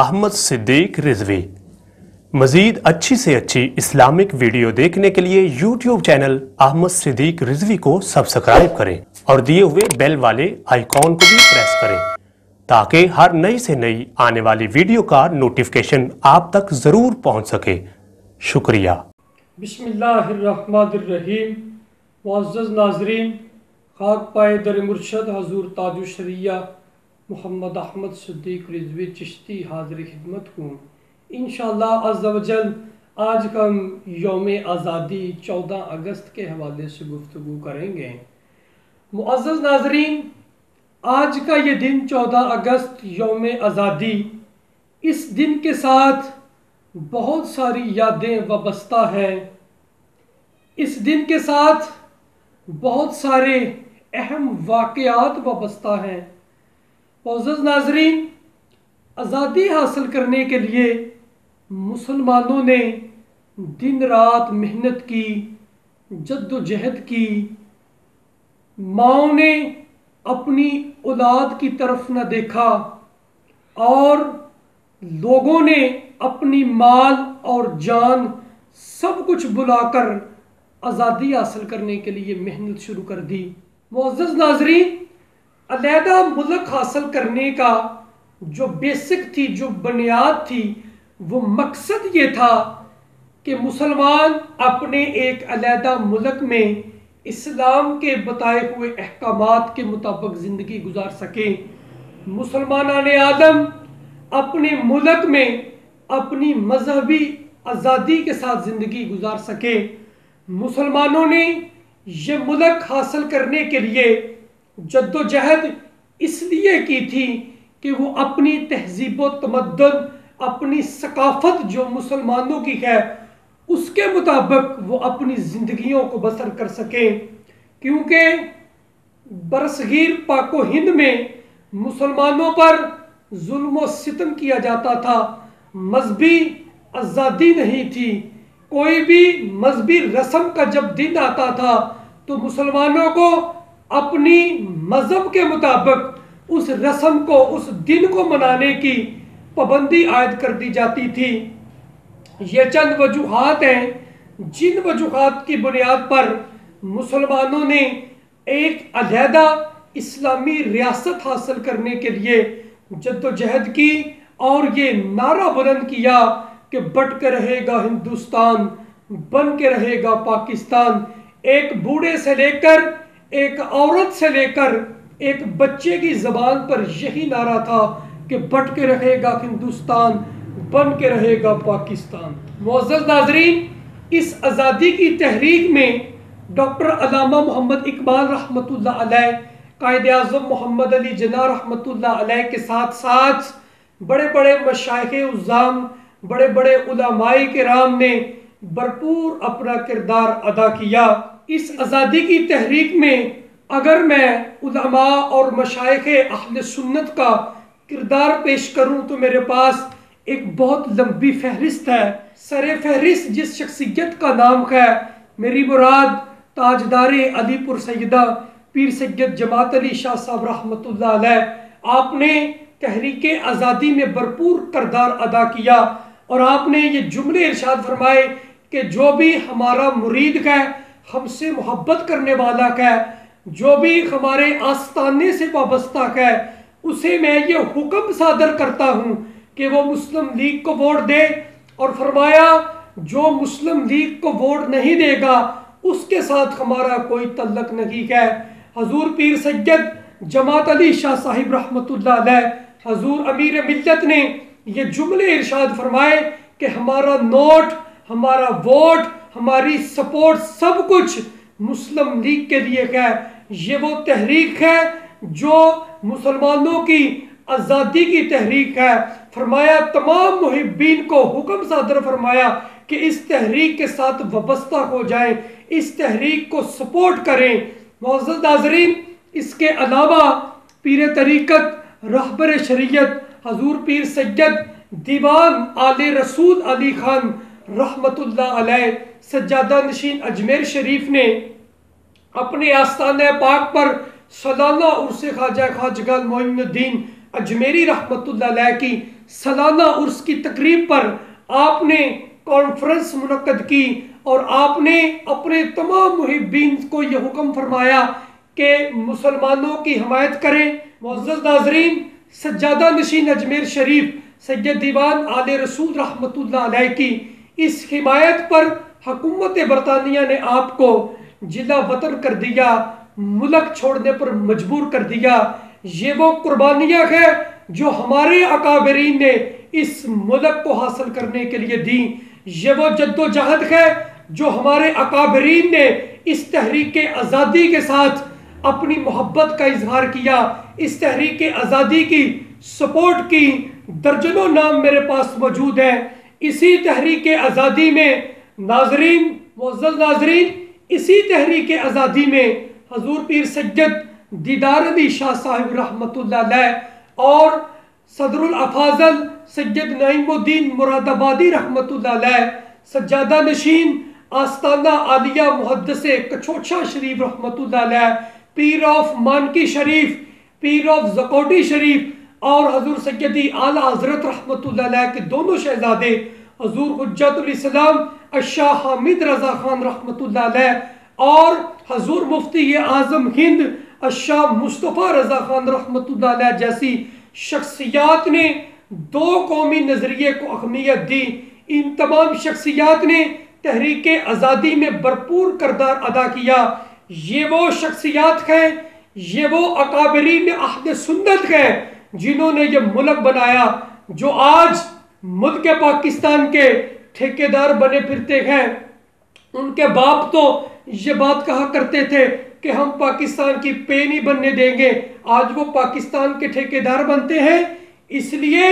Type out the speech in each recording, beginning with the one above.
احمد صدیق رضوی۔ مزید اچھی سے اچھی اسلامک ویڈیو دیکھنے کے لیے یوٹیوب چینل احمد صدیق رضوی کو سبسکرائب کریں اور دیے ہوئے بیل والے آئیکن کو بھی پریس کریں تاکہ ہر نئی سے نئی آنے والی ویڈیو کا نوٹیفیکیشن آپ تک ضرور پہنچ سکے۔ شکریہ۔ بسم اللہ الرحمن الرحیم۔ معزز ناظرین، خاک پائے در مرشد حضور تاج الشریعہ محمد احمد صدیق رضوی چشتی حاضر خدمت ہوں۔ انشاءاللہ عز و جل آج کا ہم یوم آزادی 14 اگست کے حوالے سے گفتگو کریں گے۔ معزز ناظرین، آج کا یہ دن 14 اگست یوم آزادی، اس دن کے ساتھ بہت ساری یادیں وابستہ ہیں۔ اس دن کے ساتھ بہت سارے اہم واقعات وابستہ ہیں۔ معزز ناظرین، آزادی حاصل کرنے کے لیے مسلمانوں نے دن رات محنت کی، جد و جہد کی۔ ماؤں نے اپنی اولاد کی طرف نہ دیکھا اور لوگوں نے اپنی مال اور جان سب کچھ بلا کر آزادی حاصل کرنے کے لیے محنت شروع کر دی۔ معزز ناظرین، علیحدہ ملک حاصل کرنے کا جو بیسک تھی، جو بنیاد تھی، وہ مقصد یہ تھا کہ مسلمان اپنے ایک علیحدہ ملک میں اسلام کے بتائے ہوئے احکامات کے مطابق زندگی گزار سکیں۔ مسلمانان عالم اپنے ملک میں اپنی مذہبی آزادی کے ساتھ زندگی گزار سکیں۔ مسلمانوں نے یہ ملک حاصل کرنے کے لیے جد و جہد اس لیے کی تھی کہ وہ اپنی تہذیب و تمدن، اپنی ثقافت جو مسلمانوں کی ہے، اس کے مطابق وہ اپنی زندگیوں کو بسر کر سکیں، کیونکہ برصغیر پاک و ہند میں مسلمانوں پر ظلم و ستم کیا جاتا تھا، مذہبی آزادی نہیں تھی۔ کوئی بھی مذہبی رسم کا جب دن آتا تھا تو مسلمانوں کو اپنی مذہب کے مطابق اس رسم کو، اس دن کو منانے کی پابندی عائد کر دی جاتی تھی۔ یہ چند وجوہات ہیں جن وجوہات کی بنیاد پر مسلمانوں نے ایک علیحدہ اسلامی ریاست حاصل کرنے کے لیے جد و جہد کی اور یہ نعرہ بلند کیا کہ بٹ کے رہے گا ہندوستان، بن کے رہے گا پاکستان۔ ایک بوڑھے سے لے کر، ایک عورت سے لے کر ایک بچے کی زبان پر یہی نعرہ تھا کہ بٹ کے رہے گا ہندوستان، بن کے رہے گا پاکستان۔ معزز ناظرین، اس آزادی کی تحریک میں ڈاکٹر علامہ محمد اقبال رحمۃ اللہ علیہ، قائد اعظم محمد علی جناح رحمۃ اللہ علیہ کے ساتھ ساتھ بڑے بڑے مشائخ عظام، بڑے بڑے علماء کرام نے بھرپور اپنا کردار ادا کیا۔ اس آزادی کی تحریک میں اگر میں علماء اور مشائخ اہل سنت کا کردار پیش کروں تو میرے پاس ایک بہت لمبی فہرست ہے۔ سر فہرست جس شخصیت کا نام ہے، میری مراد تاجدار علی پور سیدہ پیر سید جماعت علی شاہ صاحب رحمۃ اللہ علیہ۔ آپ نے تحریک آزادی میں بھرپور کردار ادا کیا اور آپ نے یہ جملے ارشاد فرمائے کہ جو بھی ہمارا مرید ہے، ہم سے محبت کرنے والا ہے، جو بھی ہمارے آستانے سے وابستہ ہے، اسے میں یہ حکم صادر کرتا ہوں کہ وہ مسلم لیگ کو ووٹ دے، اور فرمایا جو مسلم لیگ کو ووٹ نہیں دے گا اس کے ساتھ ہمارا کوئی تعلق نہیں ہے۔ حضور پیر سید جماعت علی شاہ صاحب رحمۃ اللہ علیہ، حضور امیر ملت نے یہ جملے ارشاد فرمائے کہ ہمارا نوٹ، ہمارا ووٹ، ہماری سپورٹ سب کچھ مسلم لیگ کے لیے ہے۔ یہ وہ تحریک ہے جو مسلمانوں کی آزادی کی تحریک ہے۔ فرمایا تمام محبین کو حکم صادر فرمایا کہ اس تحریک کے ساتھ وابستہ ہو جائیں، اس تحریک کو سپورٹ کریں۔ معزز ناظرین، اس کے علاوہ پیر طریقت، رہبر شریعت حضور پیر سید دیوان آل رسول علی خان رحمت اللہ علیہ، سجادہ نشین اجمیر شریف نے اپنے آستانہ پاک پر سالانہ عرس خواجہ خواجگان معین الدین اجمیری رحمت اللہ علیہ کی سالانہ عرس کی تقریب پر آپ نے کانفرنس منعقد کی اور آپ نے اپنے تمام محبین کو یہ حکم فرمایا کہ مسلمانوں کی حمایت کریں۔ معزز ناظرین، سجادہ نشین اجمیر شریف سید دیوان آل رسول رحمۃ اللہ علیہ کی اس حمایت پر حکومت برطانیہ نے آپ کو جلا وطن کر دیا، ملک چھوڑنے پر مجبور کر دیا۔ یہ وہ قربانیاں ہیں جو ہمارے اکابرین نے اس ملک کو حاصل کرنے کے لیے دی۔ یہ وہ جد و جہد ہے جو ہمارے اکابرین نے اس تحریک آزادی کے ساتھ اپنی محبت کا اظہار کیا، اس تحریک آزادی کی سپورٹ کی۔ درجنوں نام میرے پاس موجود ہیں۔ اسی تحریک آزادی میں ناظرین، معزز ناظرین، اسی تحریک آزادی میں حضور پیر سید دیدار علی شاہ صاحب رحمۃ اللہ علیہ اور صدر الافاضل سید نعیم الدین مراد آبادی رحمۃ اللہ علیہ، سجادہ نشین آستانہ عالیہ محدث کچھوچھا شریف رحمۃ اللہ علیہ، پیر آف مانکی شریف، پیر آف زکوٹی شریف اور حضور سیدی اعلیٰ حضرت رحمۃ اللہ علیہ کے دونوں شہزادے حضور حجت الاسلام الشاہ حامد رضا خان رحمۃ اللہ علیہ اور حضور مفتی اعظم ہند الشاہ مصطفیٰ رضا خان رحمۃ اللہ علیہ جیسی شخصیات نے دو قومی نظریے کو اہمیت دی۔ ان تمام شخصیات نے تحریک آزادی میں بھرپور کردار ادا کیا۔ یہ وہ شخصیات ہیں، یہ وہ اکابرین اہل سنت ہیں جنہوں نے یہ ملک بنایا، جو آج ملک پاکستان کے ٹھیکیدار بنے پھرتے ہیں۔ ان کے باپ تو یہ بات کہا کرتے تھے کہ ہم پاکستان کی پے نہیں بننے دیں گے، آج وہ پاکستان کے ٹھیکیدار بنتے ہیں۔ اس لیے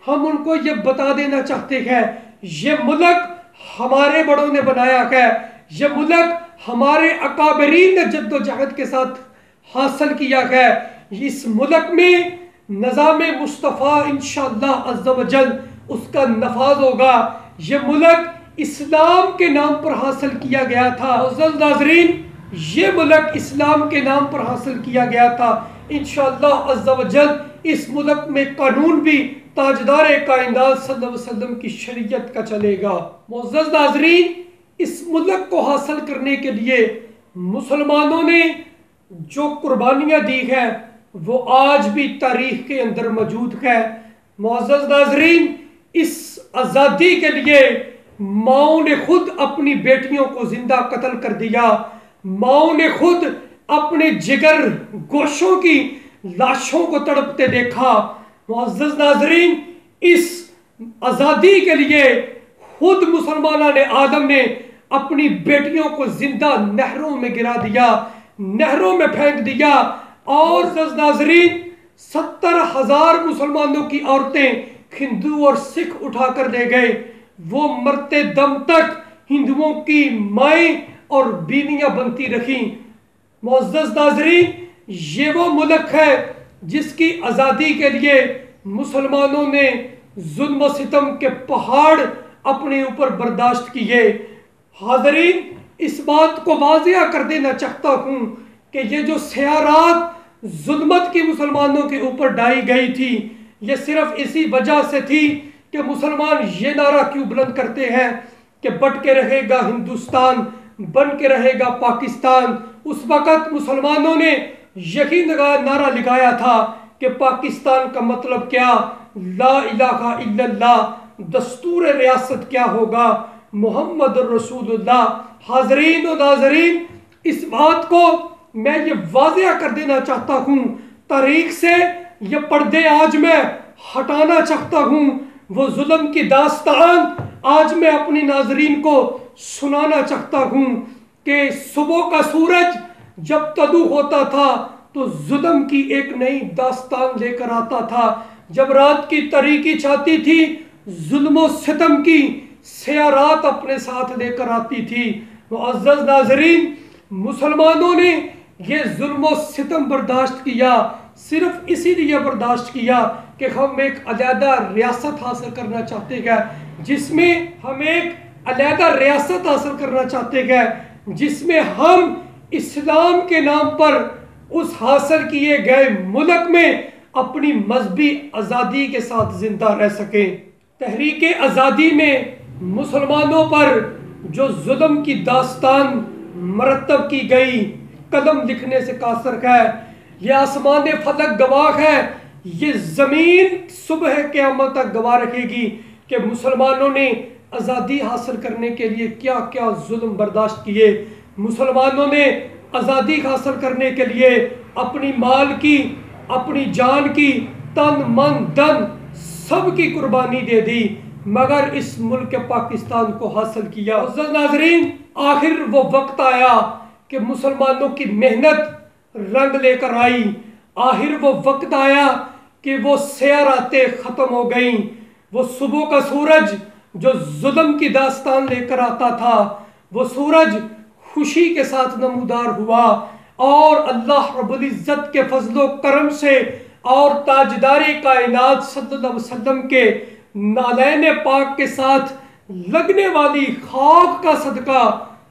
ہم ان کو یہ بتا دینا چاہتے ہیں، یہ ملک ہمارے بڑوں نے بنایا ہے، یہ ملک ہمارے اکابرین نے جد و جہد کے ساتھ حاصل کیا ہے۔ اس ملک میں نظام مصطفیٰ انشاءاللہ عز و جل اس کا نفاذ ہوگا۔ یہ ملک اسلام کے نام پر حاصل کیا گیا تھا۔ معزز ناظرین، یہ ملک اسلام کے نام پر حاصل کیا گیا تھا۔ انشاءاللہ عز و جل اس ملک میں قانون بھی تاجدار کائنات صلی اللہ علیہ وسلم کی شریعت کا چلے گا۔ معزز ناظرین، اس ملک کو حاصل کرنے کے لیے مسلمانوں نے جو قربانیاں دی ہیں وہ آج بھی تاریخ کے اندر موجود ہے۔ معزز ناظرین، اس آزادی کے لیے ماؤں نے خود اپنی بیٹیوں کو زندہ قتل کر دیا، ماؤں نے خود اپنے جگر گوشوں کی لاشوں کو تڑپتے دیکھا۔ معزز ناظرین، اس آزادی کے لیے خود مسلمانان عالم نے اپنی بیٹیوں کو زندہ نہروں میں گرا دیا، نہروں میں پھینک دیا، اور معزز ناظرین 70,000 مسلمانوں کی عورتیں ہندو اور سکھ اٹھا کر لے گئے۔ وہ مرتے دم تک ہندوؤں کی مائیں اور بیویاں بنتی رہیں۔ معزز ناظرین، یہ وہ ملک ہے جس کی آزادی کے لیے مسلمانوں نے ظلم و ستم کے پہاڑ اپنے اوپر برداشت کیے۔ حاضرین، اس بات کو واضح کر دینا چاہتا ہوں کہ یہ جو سیارات ظلمت کی مسلمانوں کے اوپر ڈائی گئی تھی، یہ صرف اسی وجہ سے تھی کہ مسلمان یہ نعرہ کیوں بلند کرتے ہیں کہ بٹ کے رہے گا ہندوستان، بن کے رہے گا پاکستان۔ اس وقت مسلمانوں نے یہی نعرہ لگایا تھا کہ پاکستان کا مطلب کیا، لا الہ الا اللہ، دستور ریاست کیا ہوگا، محمد الرسول اللہ۔ حاضرین و ناظرین، اس بات کو میں یہ واضح کر دینا چاہتا ہوں، تاریخ سے یہ پردے آج میں ہٹانا چاہتا ہوں، وہ ظلم کی داستان آج میں اپنی ناظرین کو سنانا چاہتا ہوں کہ صبح کا سورج جب طلوع ہوتا تھا تو ظلم کی ایک نئی داستان لے کر آتا تھا، جب رات کی تاریکی چھاتی تھی ظلم و ستم کی سیارات اپنے ساتھ لے کر آتی تھی۔ معزز ناظرین، مسلمانوں نے یہ ظلم و ستم برداشت کیا، صرف اسی لیے برداشت کیا کہ ہم ایک علیحدہ ریاست حاصل کرنا چاہتے ہیں، جس میں ہم ایک علیحدہ ریاست حاصل کرنا چاہتے ہیں جس میں ہم اسلام کے نام پر اس حاصل کیے گئے ملک میں اپنی مذہبی آزادی کے ساتھ زندہ رہ سکیں۔ تحریک آزادی میں مسلمانوں پر جو ظلم کی داستان مرتب کی گئی قلم لکھنے سے قاصر ہے، یہ آسمان فلک گواہ ہے، یہ زمین صبح قیامت تک گواہ رکھے گی کہ مسلمانوں نے آزادی حاصل کرنے کے لیے کیا کیا ظلم برداشت کیے۔ مسلمانوں نے آزادی حاصل کرنے کے لیے اپنی مال کی، اپنی جان کی، تن من دن سب کی قربانی دے دی، مگر اس ملک پاکستان کو حاصل کیا۔ عزیز ناظرین، آخر وہ وقت آیا کہ مسلمانوں کی محنت رنگ لے کر آئی، آخر وہ وقت آیا کہ وہ سیاہ راتیں ختم ہو گئیں، وہ صبح کا سورج جو ظلم کی داستان لے کر آتا تھا، وہ سورج خوشی کے ساتھ نمودار ہوا، اور اللہ رب العزت کے فضل و کرم سے اور تاجدار کائنات صلی اللہ علیہ وسلم کے نالین پاک کے ساتھ لگنے والی خاک کا صدقہ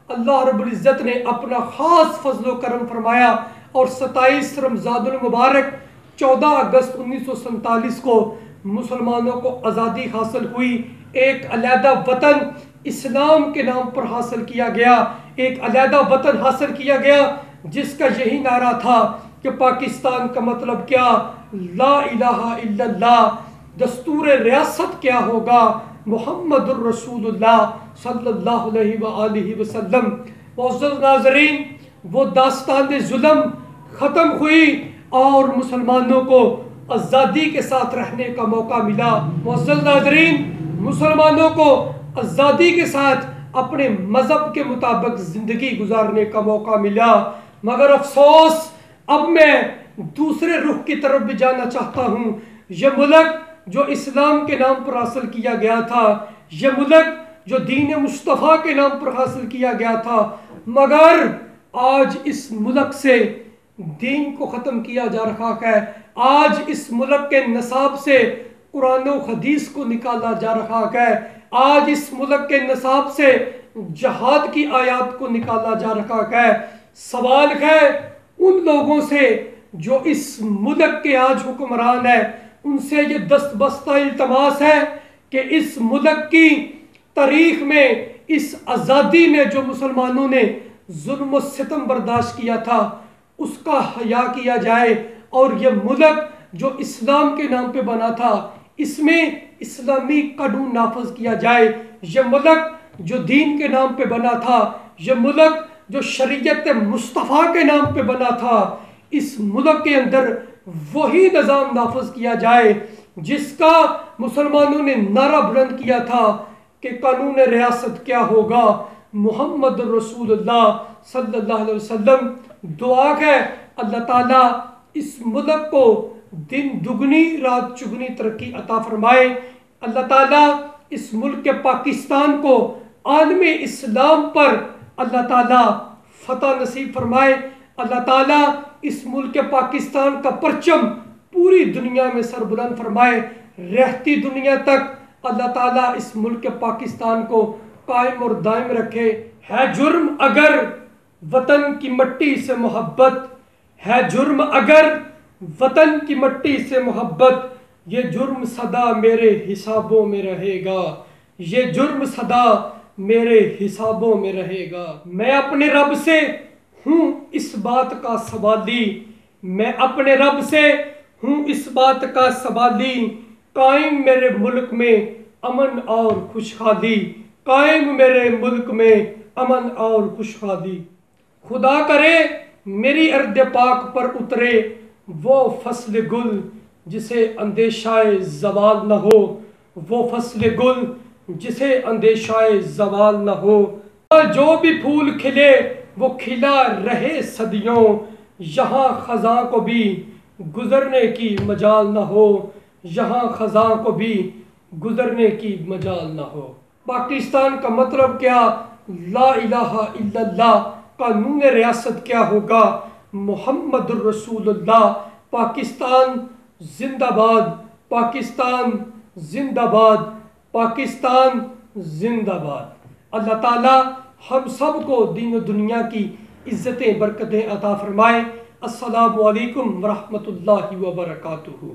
اللہ رب العزت نے اپنا خاص فضل و کرم فرمایا، اور 27 رمضان المبارک 14 اگست 1947 کو مسلمانوں کو آزادی حاصل ہوئی۔ ایک علیحدہ وطن اسلام کے نام پر حاصل کیا گیا، ایک علیحدہ وطن حاصل کیا گیا جس کا یہی نعرہ تھا کہ پاکستان کا مطلب کیا، لا الہ الا اللہ، دستور ریاست کیا ہوگا، محمد الرسول اللہ صلی اللہ علیہ وآلہ وسلم۔ معزز ناظرین، وہ داستان ظلم ختم ہوئی اور مسلمانوں کو آزادی کے ساتھ رہنے کا موقع ملا۔ معزز ناظرین، مسلمانوں کو آزادی کے ساتھ اپنے مذہب کے مطابق زندگی گزارنے کا موقع ملا، مگر افسوس اب میں دوسرے رخ کی طرف بھی جانا چاہتا ہوں۔ یہ ملک جو اسلام کے نام پر حاصل کیا گیا تھا، یہ ملک جو دین مصطفیٰ کے نام پر حاصل کیا گیا تھا، مگر آج اس ملک سے دین کو ختم کیا جا رہا ہے، آج اس ملک کے نصاب سے قرآن و حدیث کو نکالا جا رہا ہے، آج اس ملک کے نصاب سے جہاد کی آیات کو نکالا جا رہا ہے۔ سوال ہے ان لوگوں سے جو اس ملک کے آج حکمران ہیں، ان سے یہ دست بستہ التماس ہے کہ اس ملک کی تاریخ میں، اس آزادی میں جو مسلمانوں نے ظلم و ستم برداشت کیا تھا، اس کا حیا کیا جائے، اور یہ ملک جو اسلام کے نام پہ بنا تھا، اس میں اسلامی قانون نافذ کیا جائے۔ یہ ملک جو دین کے نام پہ بنا تھا، یہ ملک جو شریعت مصطفیٰ کے نام پہ بنا تھا، اس ملک کے اندر وہی نظام نافذ کیا جائے جس کا مسلمانوں نے نعرہ بلند کیا تھا کہ قانون ریاست کیا ہوگا، محمد رسول اللہ صلی اللہ علیہ وسلم۔ دعا ہے اللہ تعالیٰ اس ملک کو دن دگنی رات چگنی ترقی عطا فرمائے، اللہ تعالیٰ اس ملک پاکستان کو عالم اسلام پر اللہ تعالیٰ فتح نصیب فرمائے، اللہ تعالیٰ اس ملک پاکستان کا پرچم پوری دنیا میں سربلند فرمائے، رہتی دنیا تک اللہ تعالیٰ اس ملک پاکستان کو قائم اور دائم رکھے۔ ہے جرم اگر وطن کی مٹی سے محبت، ہے جرم اگر وطن کی مٹی سے محبت، یہ جرم سدا میرے حسابوں میں رہے گا، یہ جرم سدا میرے حسابوں میں رہے گا۔ میں اپنے رب سے ہوں اس بات کا سوالی، میں اپنے رب سے ہوں اس بات کا سوالی، قائم میرے ملک میں امن اور خوشحالی، قائم میرے ملک میں امن اور خوشحالی۔ خدا کرے میری ارض پاک پر اترے وہ فصل گل جسے اندیشہ زوال نہ ہو، وہ فصل گل جسے اندیشہ زوال نہ ہو۔ جو بھی پھول کھلے وہ کھلا رہے صدیوں، یہاں خزاں کو بھی گزرنے کی مجال نہ ہو، یہاں خزاں کو بھی گزرنے کی مجال نہ ہو۔ پاکستان کا مطلب کیا، لا الہ الا اللہ، قانون ریاست کیا ہوگا، محمد الرسول اللہ۔ پاکستان زندہ باد، پاکستان زندہ باد، پاکستان زندہ باد۔ اللہ تعالیٰ ہم سب کو دین و دنیا کی عزتیں برکتیں عطا فرمائے۔ السلام علیکم ورحمۃ اللہ وبرکاتہ.